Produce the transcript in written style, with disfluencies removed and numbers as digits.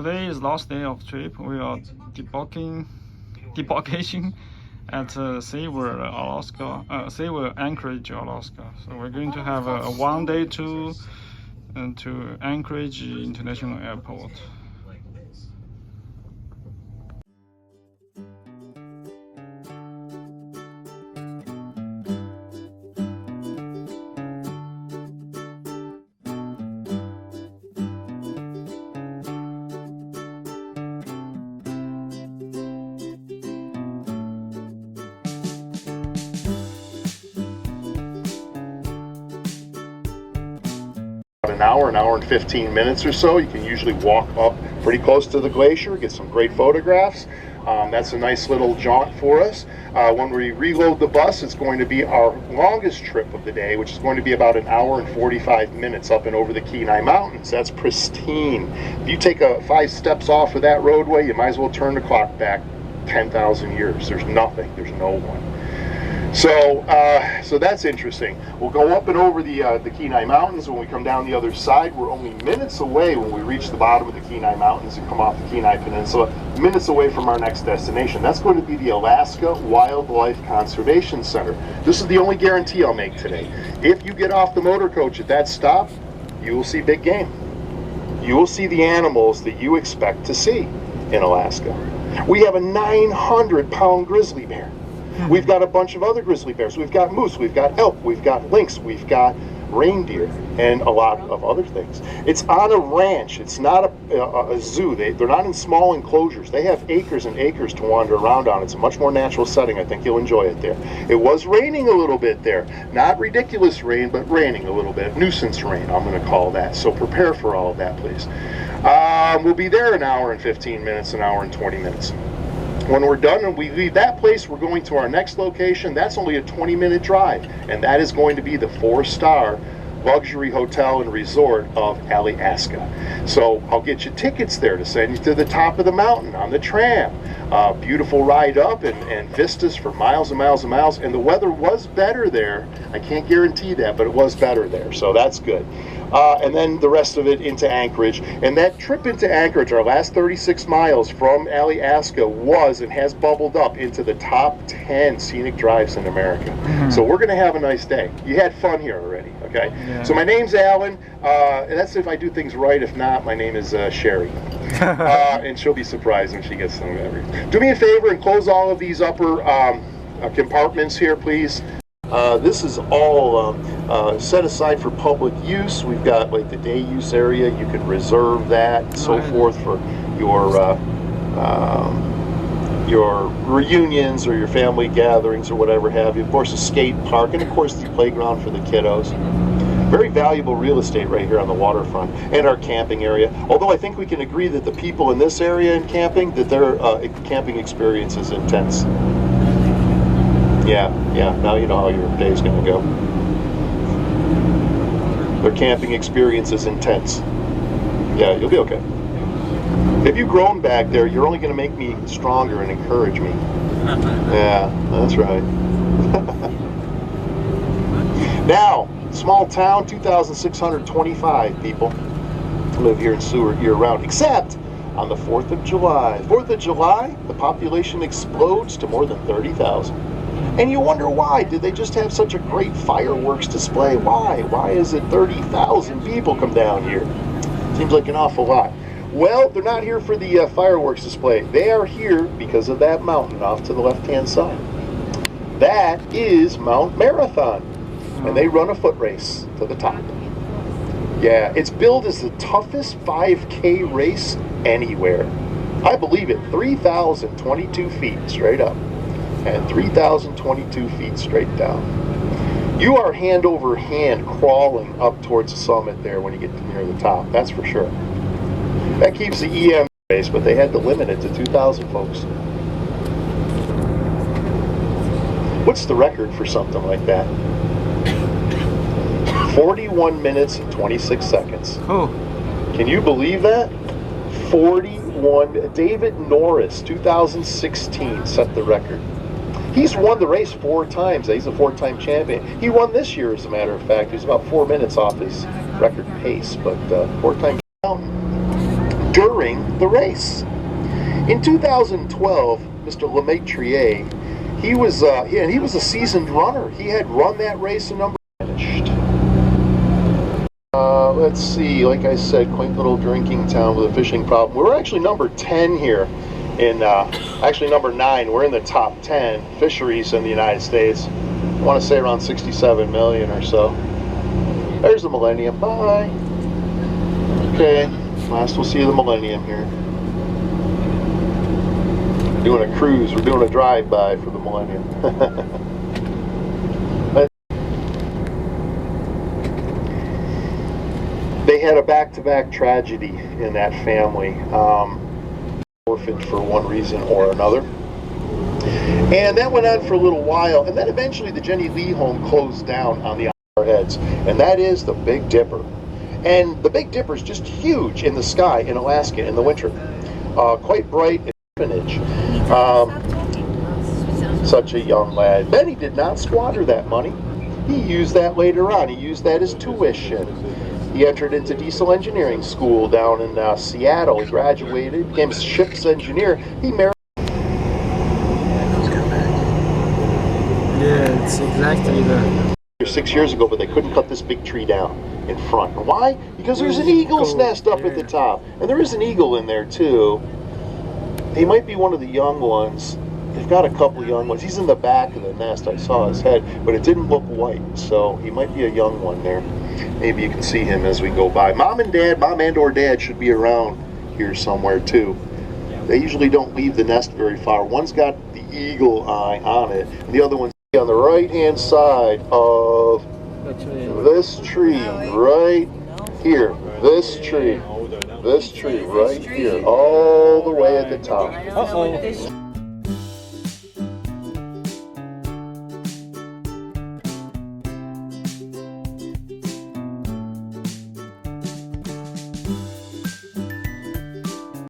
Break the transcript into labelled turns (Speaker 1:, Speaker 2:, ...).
Speaker 1: Today is last day of trip. We are debarkation at Seward, Alaska. Seward, Anchorage, Alaska. So we're going to have a one-day tour to Anchorage International Airport.
Speaker 2: An hour and 15 minutes or so. You can usually walk up pretty close to the glacier, get some great photographs. That's a nice little jaunt for us. When we reload the bus, it's going to be our longest trip of the day, which is going to be about an hour and 45 minutes up and over the Kenai Mountains. That's pristine. If you take 5 steps off of that roadway, you might as well turn the clock back 10,000 years. There's nothing. There's no one. So that's interesting. We'll go up and over the Kenai Mountains. When we come down the other side, we're only minutes away when we reach the bottom of the Kenai Mountains and come off the Kenai Peninsula, minutes away from our next destination. That's going to be the Alaska Wildlife Conservation Center. This is the only guarantee I'll make today. If you get off the motor coach at that stop, you will see big game. You will see the animals that you expect to see in Alaska. We have a 900-pound grizzly bear. We've got a bunch of other grizzly bears. We've got moose, we've got elk, we've got lynx, we've got reindeer, and a lot of other things. It's on a ranch. It's not a zoo. They're not in small enclosures. They have acres and acres to wander around on. It's a much more natural setting. I think you'll enjoy it there. It was raining a little bit there. Not ridiculous rain, but raining a little bit. Nuisance rain, I'm going to call that. So prepare for all of that, please. We'll be there an hour and 15 minutes, an hour and 20 minutes. When we're done and we leave that place, we're going to our next location. That's only a 20-minute drive, and that is going to be the 4-star luxury hotel and resort of Alaskan. So I'll get you tickets there to send you to the top of the mountain on the tram. Beautiful ride up and vistas for miles and miles and miles. And the weather was better there. I can't guarantee that, but it was better there. So that's good. And then the rest of it into Anchorage. And that trip into Anchorage, our last 36 miles from Alaska, was and has bubbled up into the top 10 scenic drives in America. So we're going to have a nice day. You had fun here already, okay? Yeah. So my name's Alan. And that's if I do things right. If not, my name is Sherry. And she'll be surprised when she gets some of everything. Do me a favor and close all of these upper compartments here, please. This is all set aside for public use. We've got like the day use area. You can reserve that and so forth for your reunions or your family gatherings or whatever have you. Of course, a skate park, and of course the playground for the kiddos. Very valuable real estate right here on the waterfront, and our camping area. Although I think we can agree that the people in this area in camping, that their camping experience is intense. Yeah, now you know how your day's going to go. Their camping experience is intense. Yeah, you'll be okay. If you've grown back there, you're only going to make me stronger and encourage me. Yeah, that's right. Now, small town, 2,625 people live here in Seward year-round, except on the 4th of July. 4th of July, the population explodes to more than 30,000. And you wonder why. Did they just have such a great fireworks display? Why? Why is it 30,000 people come down here? Seems like an awful lot. Well, they're not here for the fireworks display. They are here because of that mountain off to the left-hand side. That is Mount Marathon. And they run a foot race to the top. Yeah, it's billed as the toughest 5K race anywhere. I believe it. 3,022 feet straight up. And 3,022 feet straight down. You are hand over hand crawling up towards the summit there when you get near the top. That's for sure. That keeps the EM race, but they had to limit it to 2,000 folks. What's the record for something like that? 41 minutes and 26 seconds.
Speaker 1: Oh.
Speaker 2: Can you believe that? 41. David Norris, 2016, set the record. He's won the race 4 times. He's a 4-time champion. He won this year, as a matter of fact. He's about 4 minutes off his record pace, but 4-time champion. during the race. In 2012, Mr. Lemaitre, he was a seasoned runner. He had run that race a number finished. Let's see, like I said, quaint little drinking town with a fishing problem. We're actually number 10 here, actually number 9. We're in the top 10 fisheries in the United States. I want to say around 67 million or so. There's the Millennium. Bye. Okay, last we'll see the Millennium here. We're doing a cruise. We're doing a drive-by for the Millennium. They had a back-to-back tragedy in that family, orphaned for one reason or another, and that went on for a little while, and then eventually the Jenny Lee home closed down on the Heads, and that is the Big Dipper. And the Big Dipper is just huge in the sky in Alaska in the winter, quite bright and spinach. Such a young lad. Benny did not squander that money. He used that later on. He used that as tuition. He entered into diesel engineering school down in Seattle. He graduated, became a ship's engineer. He married.
Speaker 1: Yeah, it's exactly that.
Speaker 2: 6 years ago, but they couldn't cut this big tree down in front. And why? Because there's an eagle's nest up at the top. And there is an eagle in there too. He might be one of the young ones. They've got a couple young ones. He's in the back of the nest. I saw his head, but it didn't look white, so he might be a young one there. Maybe you can see him as we go by. Mom and or dad should be around here somewhere too. They usually don't leave the nest very far. One's got the eagle eye on it, and the other one's on the right-hand side of this tree right here. This tree right here, all the way at the top.